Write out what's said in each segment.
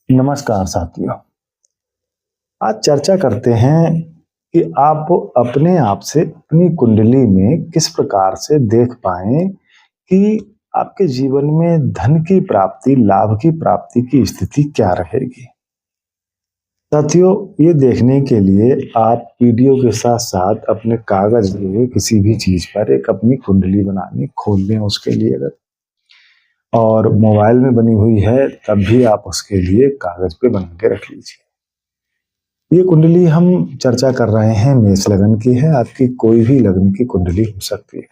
नमस्कार साथियों। आज चर्चा करते हैं कि आप अपने आप से अपनी कुंडली में किस प्रकार से देख पाएं कि आपके जीवन में धन की प्राप्ति, लाभ की प्राप्ति की स्थिति क्या रहेगी। साथियों, ये देखने के लिए आप वीडियो के साथ साथ अपने कागज लिए किसी भी चीज पर एक अपनी कुंडली बनानी खोल लें उसके लिए। अगर और मोबाइल में बनी हुई है तब भी आप उसके लिए कागज पे बना के रख लीजिए। ये कुंडली हम चर्चा कर रहे हैं मेष लग्न की है। आपकी कोई भी लग्न की कुंडली हो सकती है,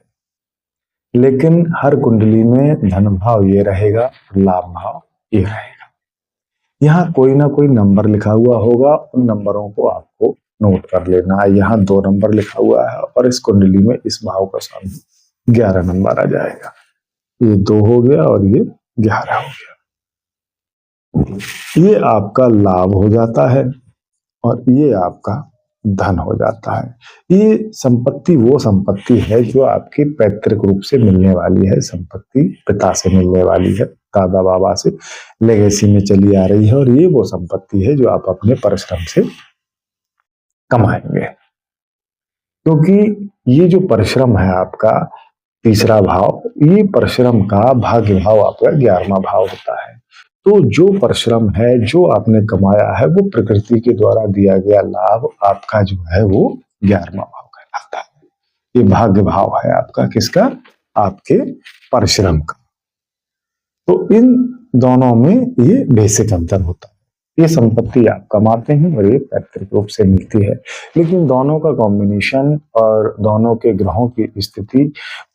लेकिन हर कुंडली में धन भाव ये रहेगा, लाभ भाव ये रहेगा। यहाँ कोई ना कोई नंबर लिखा हुआ होगा, उन नंबरों को आपको नोट कर लेना है। यहाँ 2 नंबर लिखा हुआ है और इस कुंडली में इस भाव का सामने 11 नंबर आ जाएगा। ये 2 हो गया और ये 11 हो गया। ये आपका लाभ हो जाता है और ये आपका धन हो जाता है। ये संपत्ति वो संपत्ति है जो आपके पैतृक रूप से मिलने वाली है। संपत्ति पिता से मिलने वाली है, दादा बाबा से लेगेसी में चली आ रही है, और ये वो संपत्ति है जो आप अपने परिश्रम से कमाएंगे। क्योंकि ये जो परिश्रम है आपका तीसरा भाव, ये परिश्रम का भाग्य भाव आपका 11वां भाव होता है। तो जो परिश्रम है, जो आपने कमाया है, वो प्रकृति के द्वारा दिया गया लाभ आपका जो है वो 11वां भाव कहलाता है। ये भाग्य भाव है आपका, किसका? आपके परिश्रम का। तो इन दोनों में ये बेसिक अंतर होता है। ये संपत्ति आप कमाते हैं और ये पैतृक रूप से मिलती है, लेकिन दोनों का कॉम्बिनेशन और दोनों के ग्रहों की स्थिति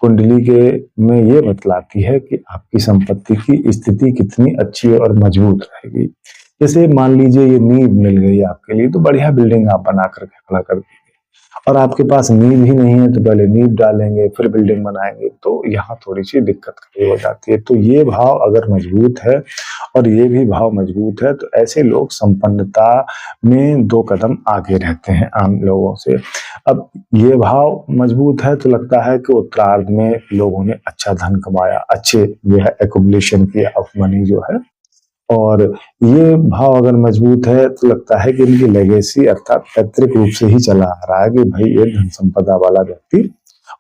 कुंडली के में ये बतलाती है कि आपकी संपत्ति की स्थिति कितनी अच्छी और मजबूत रहेगी। जैसे मान लीजिए ये नींव मिल गई आपके लिए, तो बढ़िया बिल्डिंग आप बना करके खड़ा कर देंगे। और आपके पास नींव ही नहीं है तो पहले नींव डालेंगे फिर बिल्डिंग बनाएंगे, तो यहाँ थोड़ी सी दिक्कत खड़ी हो जाती है। तो ये भाव अगर मजबूत है और ये भी भाव मजबूत है, तो ऐसे लोग संपन्नता में 2 कदम आगे रहते हैं आम लोगों से। अब ये भाव मजबूत है तो लगता है कि उत्तरार्ध में लोगों ने अच्छा धन कमाया, अच्छे जो है एक्युमुलेशन किया ऑफ मनी जो है। और ये भाव अगर मजबूत है तो लगता है कि इनकी लेगेसी अर्थात पैतृक रूप से ही चला आ रहा है कि भाई ये धन संपदा वाला व्यक्ति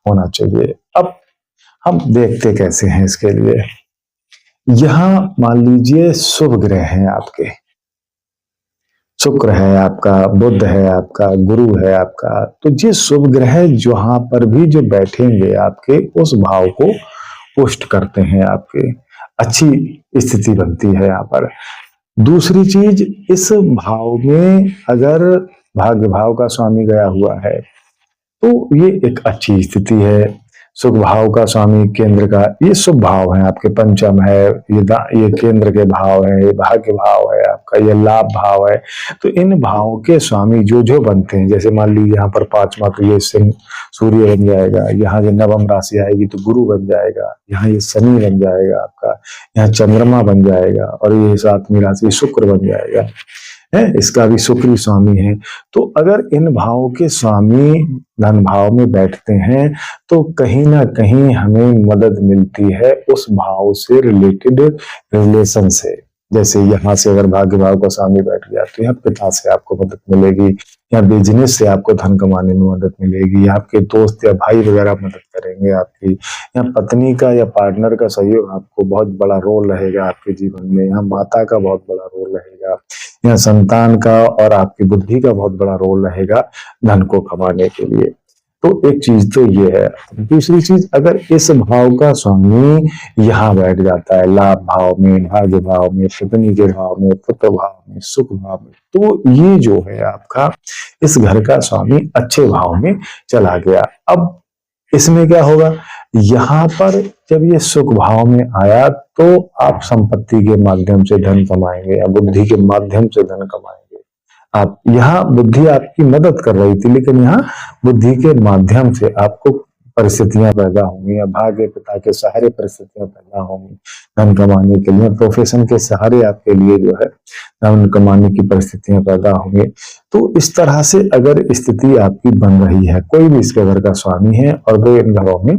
होना चाहिए। अब हम देखते कैसे हैं इसके लिए। यहां मान लीजिए शुभ ग्रह हैं आपके, शुक्र है आपका, बुध है आपका, गुरु है आपका। तो ये शुभ ग्रह जहां पर भी जो बैठेंगे आपके, उस भाव को पुष्ट करते हैं, आपके अच्छी स्थिति बनती है यहाँ पर। दूसरी चीज, इस भाव में अगर भाग्य भाव का स्वामी गया हुआ है तो ये एक अच्छी स्थिति है। सुख भाव का स्वामी केंद्र का, ये शुभ भाव है आपके, पंचम है, ये केंद्र के भाव है, ये भाग्य भाव है आपका, ये लाभ भाव है। तो इन भावों के स्वामी जो जो बनते हैं, जैसे मान लीजिए यहाँ पर 5वां तो ये सूर्य बन जाएगा, यहाँ जो नवम राशि आएगी तो गुरु बन जाएगा, यहाँ ये शनि बन जाएगा आपका, यहाँ चंद्रमा बन जाएगा, और ये 7वीं राशि शुक्र बन जाएगा है, इसका भी शुक्र स्वामी है। तो अगर इन भावों के स्वामी धन भाव में बैठते हैं तो कहीं ना कहीं हमें मदद मिलती है उस भाव से रिलेटेड रिलेशन से। जैसे यहाँ से अगर भाग्य भाव का स्वामी बैठ गया तो यहाँ पिता से आपको मदद मिलेगी, या बिजनेस से आपको धन कमाने में मदद मिलेगी, या आपके दोस्त या भाई वगैरह मदद करेंगे आपकी, या पत्नी का या पार्टनर का सहयोग आपको बहुत बड़ा रोल रहेगा आपके जीवन में, यहाँ माता का बहुत बड़ा रोल रहेगा, या संतान का और आपकी बुद्धि का बहुत बड़ा रोल रहेगा धन को कमाने के लिए। तो एक चीज तो ये है। दूसरी चीज, अगर इस भाव का स्वामी यहाँ बैठ जाता है, लाभ भाव में, भाग्य भाव में, पत्नी के भाव में, पुत्र भाव में, सुख भाव में, तो ये जो है आपका इस घर का स्वामी अच्छे भाव में चला गया। अब इसमें क्या होगा, यहाँ पर जब ये सुख भाव में आया तो आप संपत्ति के माध्यम से धन कमाएंगे या बुद्धि के माध्यम से धन कमाएंगे। आप यहाँ बुद्धि आपकी मदद कर रही थी, लेकिन यहाँ बुद्धि के माध्यम से आपको परिस्थितियां पैदा होंगी, या भाग्य पिता के सहारे परिस्थितियां पैदा होंगी धन कमाने के लिए, प्रोफेशन के सहारे आपके लिए जो है धन कमाने की परिस्थितियां पैदा होंगी। तो इस तरह से अगर स्थिति आपकी बन रही है, कोई भी इसके घर का स्वामी है और वो इन घरों में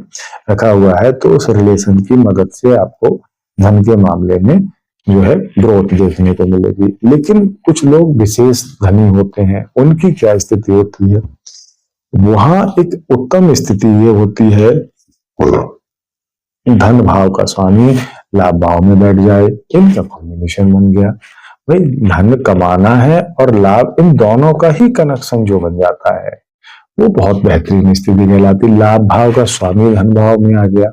रखा हुआ है, तो उस रिलेशन की मदद से आपको धन के मामले में जो है ग्रोथ देखने को मिलेगी। लेकिन कुछ लोग विशेष धनी होते हैं, उनकी क्या स्थिति होती है? वहां एक उत्तम स्थिति ये होती है, धन भाव का स्वामी लाभ भाव में बैठ जाए, इनका कॉम्बिनेशन बन गया। भाई धन कमाना है और लाभ, इन दोनों का ही कनेक्शन जो बन जाता है वो बहुत बेहतरीन स्थिति कहलाती। लाभ भाव का स्वामी धन भाव में आ गया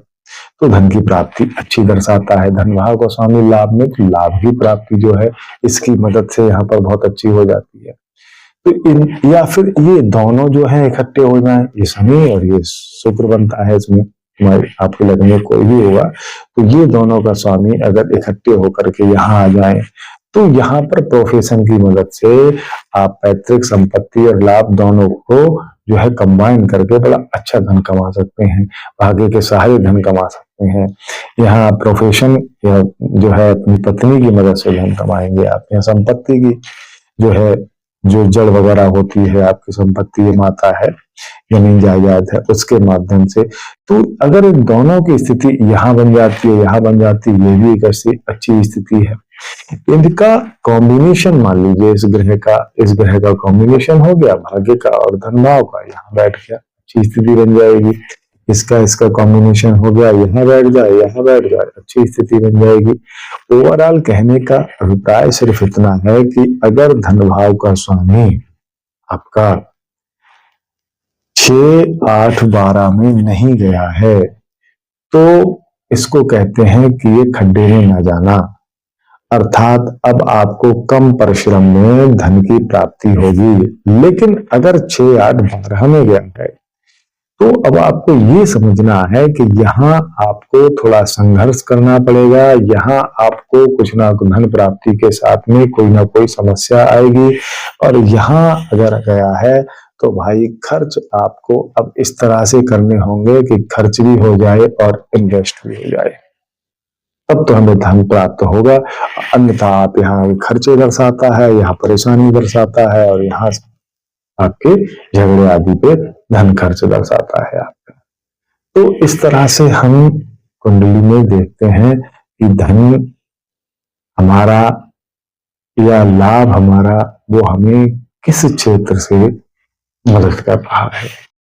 तो धन की प्राप्ति अच्छी दर्शाता है। धन भाव का स्वामी लाभ में, तो लाभ की प्राप्ति जो है इसकी मदद से यहाँ पर बहुत अच्छी हो जाती है। तो इन, या फिर ये दोनों जो है इकट्ठे हो जाए, ये शनि और ये शुक्र बनता है इसमें, आपके लग्न में कोई भी होगा तो ये दोनों का स्वामी अगर इकट्ठे होकर के यहाँ आ जाए तो यहाँ पर प्रोफेशन की मदद से आप पैतृक संपत्ति और लाभ दोनों को जो है कंबाइन करके बड़ा अच्छा धन कमा सकते हैं, भाग्य के सहारे धन कमा सकते हैं। यहाँ प्रोफेशन या जो है अपनी पत्नी की मदद से धन कमाएंगे आप, यहाँ संपत्ति की जो है, जो जड़ वगैरह होती है आपकी संपत्ति, ये माता है, जमीन जायदाद है, उसके माध्यम से। तो अगर इन दोनों की स्थिति यहाँ बन जाती है, यहाँ बन जाती है, ये भी एक अच्छी स्थिति है। इनका कॉम्बिनेशन मान लीजिए, इस ग्रह का कॉम्बिनेशन हो गया भाग्य का और धन भाव का, यहाँ बैठ गया, अच्छी स्थिति बन जाएगी। इसका कॉम्बिनेशन हो गया, यहाँ बैठ जाए, अच्छी स्थिति बन जाएगी। ओवरऑल कहने का अभिप्राय सिर्फ इतना है कि अगर धन भाव का स्वामी आपका 6, 8, 12 में नहीं गया है तो इसको कहते हैं कि ये खड्डे में ना जाना, अर्थात अब आपको कम परिश्रम में धन की प्राप्ति होगी। लेकिन अगर 6, 8, 12 में गया है तो अब आपको ये समझना है कि यहाँ आपको थोड़ा संघर्ष करना पड़ेगा, यहाँ आपको कुछ ना कुछ धन प्राप्ति के साथ में कोई ना कोई समस्या आएगी। और यहाँ अगर गया है तो भाई खर्च आपको अब इस तरह से करने होंगे कि खर्च भी हो जाए और इन्वेस्ट भी हो जाए, तब तो हमें धन प्राप्त होगा। अन्यथा आप यहाँ खर्चे दर्शाता है, यहाँ परेशानी दर्शाता है, और यहाँ आपके झगड़े आदि पे धन खर्च दर्शाता है आपका। तो इस तरह से हम कुंडली में देखते हैं कि धन हमारा या लाभ हमारा वो हमें किस क्षेत्र से मदद कर रहा है।